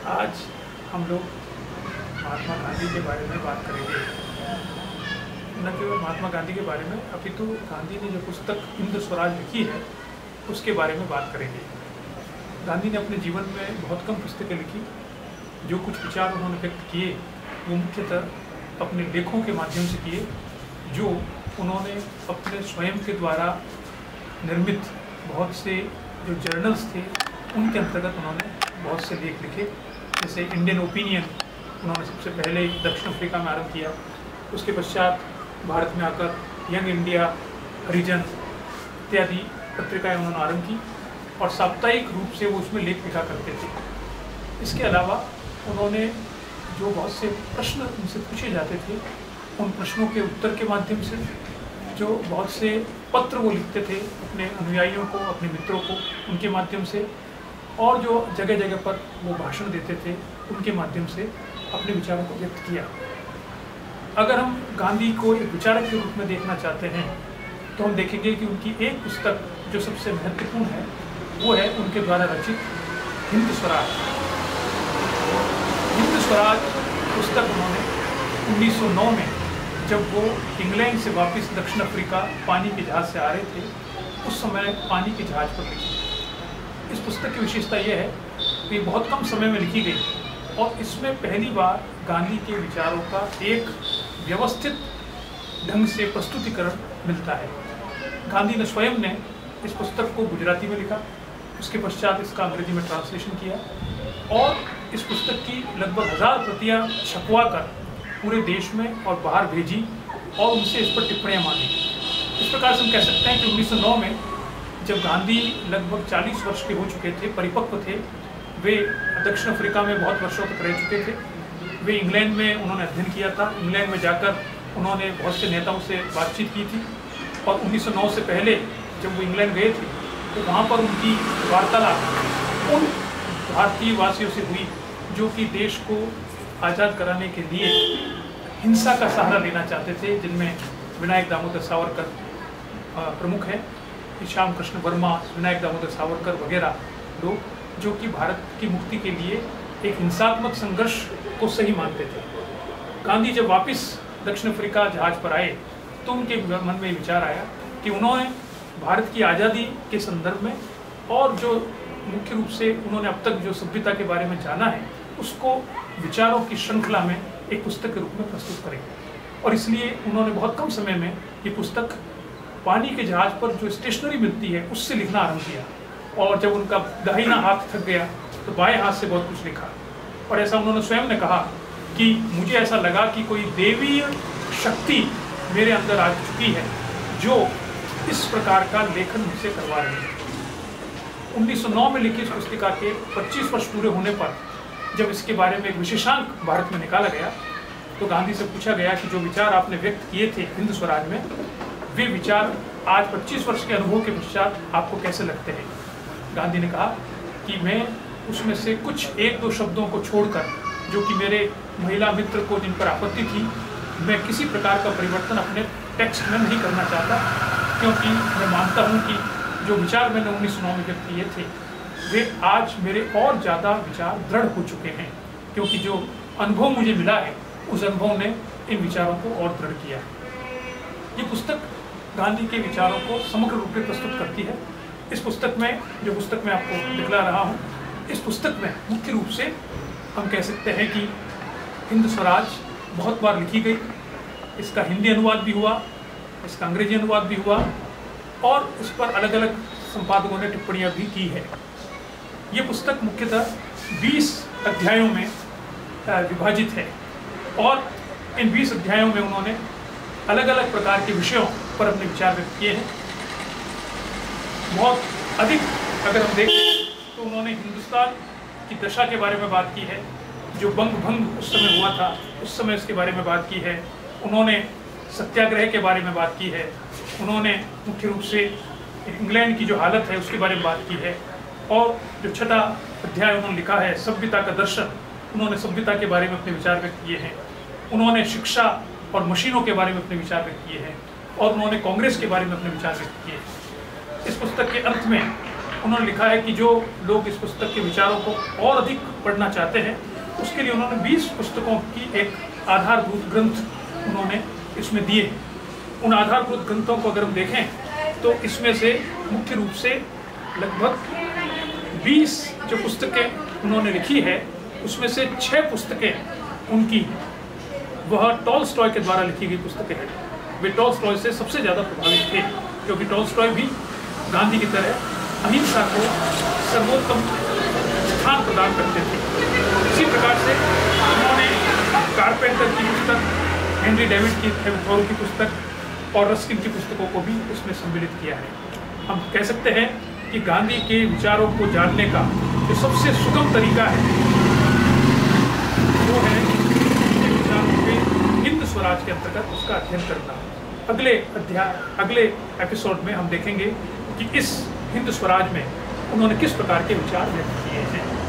आज हम लोग महात्मा गांधी के बारे में बात करेंगे। न केवल महात्मा गांधी के बारे में, अपितु गांधी ने जो पुस्तक हिंद स्वराज लिखी है उसके बारे में बात करेंगे। गांधी ने अपने जीवन में बहुत कम पुस्तकें लिखी। जो कुछ विचार उन्होंने व्यक्त किए वो मुख्यतः अपने लेखों के माध्यम से किए, जो उन्होंने अपने स्वयं के द्वारा निर्मित बहुत से जो जर्नल्स थे उनके अंतर्गत उन्होंने बहुत से लेख लिखे। जैसे इंडियन ओपिनियन उन्होंने सबसे पहले दक्षिण अफ्रीका में आरंभ किया। उसके पश्चात भारत में आकर यंग इंडिया, हरिजन इत्यादि पत्रिकाएं उन्होंने आरंभ की और साप्ताहिक रूप से वो उसमें लेख लिखा करते थे। इसके अलावा उन्होंने जो बहुत से प्रश्न उनसे पूछे जाते थे उन प्रश्नों के उत्तर के माध्यम से, जो बहुत से पत्र वो लिखते थे अपने अनुयायियों को, अपने मित्रों को, उनके माध्यम से, और जो जगह जगह पर वो भाषण देते थे उनके माध्यम से अपने विचारों को व्यक्त किया। अगर हम गांधी को एक विचारक के रूप में देखना चाहते हैं तो हम देखेंगे कि उनकी एक पुस्तक जो सबसे महत्वपूर्ण है वो है उनके द्वारा रचित हिंद स्वराज। हिंद स्वराज पुस्तक उन्होंने 1909 में, जब वो इंग्लैंड से वापस दक्षिण अफ्रीका पानी के जहाज से आ रहे थे, उस समय पानी के जहाज पर लिखी। इस पुस्तक की विशेषता यह है कि बहुत कम समय में लिखी गई और इसमें पहली बार गांधी के विचारों का एक व्यवस्थित ढंग से प्रस्तुतिकरण मिलता है। गांधी ने स्वयं ने इस पुस्तक को गुजराती में लिखा, उसके पश्चात इसका अंग्रेजी में ट्रांसलेशन किया और इस पुस्तक की लगभग 1000 प्रतियां छपवा कर पूरे देश में और बाहर भेजी और उनसे इस पर टिप्पणियां मांगी। इस प्रकार से हम कह सकते हैं कि 1909 में जब गांधी लगभग 40 वर्ष के हो चुके थे, परिपक्व थे, वे दक्षिण अफ्रीका में बहुत वर्षों तक रह चुके थे। वे इंग्लैंड में उन्होंने अध्ययन किया था। इंग्लैंड में जाकर उन्होंने बहुत से नेताओं से बातचीत की थी और 1909 से पहले जब वो इंग्लैंड गए थे तो वहाँ पर उनकी वार्तालाप उन भारतीय वासियों से हुई जो कि देश को आज़ाद कराने के लिए हिंसा का सहारा लेना चाहते थे, जिनमें विनायक दामोदर सावरकर प्रमुख हैं, श्याम कृष्ण वर्मा, विनायक दामोदर सावरकर वगैरह लोग, जो कि भारत की मुक्ति के लिए एक हिंसात्मक संघर्ष को सही मानते थे। गांधी जब वापस दक्षिण अफ्रीका जहाज पर आए तो उनके मन में विचार आया कि उन्होंने भारत की आज़ादी के संदर्भ में और जो मुख्य रूप से उन्होंने अब तक जो सभ्यता के बारे में जाना है उसको विचारों की श्रृंखला में एक पुस्तक के रूप में प्रस्तुत करेंगे। और इसलिए उन्होंने बहुत कम समय में ये पुस्तक पानी के जहाज पर जो स्टेशनरी मिलती है उससे लिखना आरंभ किया और जब उनका दाहिना हाथ थक गया तो बाएं हाथ से बहुत कुछ लिखा। और ऐसा उन्होंने स्वयं ने कहा कि मुझे ऐसा लगा कि कोई देवीय शक्ति मेरे अंदर आ चुकी है जो इस प्रकार का लेखन मुझसे करवा रही है। 1909 में लिखी इस पुस्तिका के 25 वर्ष पूरे होने पर जब इसके बारे में एक विशेषांक भारत में निकाला गया तो गांधी से पूछा गया कि जो विचार आपने व्यक्त किए थे हिंद स्वराज में, वे विचार आज 25 वर्ष के अनुभव के पश्चात आपको कैसे लगते हैं। गांधी ने कहा कि मैं उसमें से कुछ एक दो शब्दों को छोड़कर, जो कि मेरे महिला मित्र को जिन पर आपत्ति थी, मैं किसी प्रकार का परिवर्तन अपने टेक्स्ट में नहीं करना चाहता, क्योंकि मैं मानता हूँ कि जो विचार मैंने 1909 में व्यक्त किए थे वे आज मेरे और ज़्यादा विचार दृढ़ हो चुके हैं, क्योंकि जो अनुभव मुझे मिला है उस अनुभव ने इन विचारों को और दृढ़ किया है। ये पुस्तक गांधी के विचारों को समग्र रूप में प्रस्तुत करती है। इस पुस्तक में, जो पुस्तक मैं आपको दिखला रहा हूँ, इस पुस्तक में मुख्य रूप से हम कह सकते हैं कि हिंद स्वराज बहुत बार लिखी गई। इसका हिंदी अनुवाद भी हुआ, इसका अंग्रेजी अनुवाद भी हुआ और इस पर अलग अलग संपादकों ने टिप्पणियाँ भी की है। ये पुस्तक मुख्यतः 20 अध्यायों में विभाजित है और इन 20 अध्यायों में उन्होंने अलग अलग प्रकार के विषयों पर अपने विचार व्यक्त किए हैं। बहुत अधिक अगर हम देखें तो उन्होंने हिंदुस्तान की दशा के बारे में बात की है, जो बंग भंग उस समय हुआ था उस समय इसके बारे में बात की है। उन्होंने सत्याग्रह के बारे में बात की है। उन्होंने मुख्य रूप से इंग्लैंड की जो हालत है उसके बारे में बात की है और जो छठा अध्याय उन्होंने लिखा है सभ्यता का दर्शन, उन्होंने सभ्यता के बारे में अपने विचार व्यक्त किए हैं। उन्होंने शिक्षा और मशीनों के बारे में अपने विचार व्यक्त किए हैं और उन्होंने कांग्रेस के बारे में अपने विचार व्यक्त किए हैं। इस पुस्तक के अंत में उन्होंने लिखा है कि जो लोग इस पुस्तक के विचारों को और अधिक पढ़ना चाहते हैं, उसके लिए उन्होंने 20 पुस्तकों की एक आधारभूत ग्रंथ उन्होंने इसमें दिए हैं। उन आधारभूत ग्रंथों को अगर हम देखें तो इसमें से मुख्य रूप से लगभग 20 जो पुस्तकें उन्होंने लिखी है, उसमें से 6 पुस्तकें उनकी वह टॉलस्टॉय के द्वारा लिखी गई पुस्तकें हैं। वे टॉलस्टॉय से सबसे ज़्यादा प्रभावित थे, क्योंकि टॉलस्टॉय भी गांधी की तरह अहिंसा को सर्वोत्तम स्थान प्रदान करते थे। इसी प्रकार से उन्होंने कारपेंटर की पुस्तक, हेनरी डेविड की थॉरो की पुस्तक और रस्किन की पुस्तकों को भी उसमें सम्मिलित किया है। हम कह सकते हैं कि गांधी के विचारों को जानने का जो सबसे सुगम तरीका है वो है उनके विचारों के हिंद स्वराज के अंतर्गत उसका अध्ययन करना। अगले एपिसोड में हम देखेंगे कि इस हिंद स्वराज में उन्होंने किस प्रकार के विचार व्यक्त किए हैं।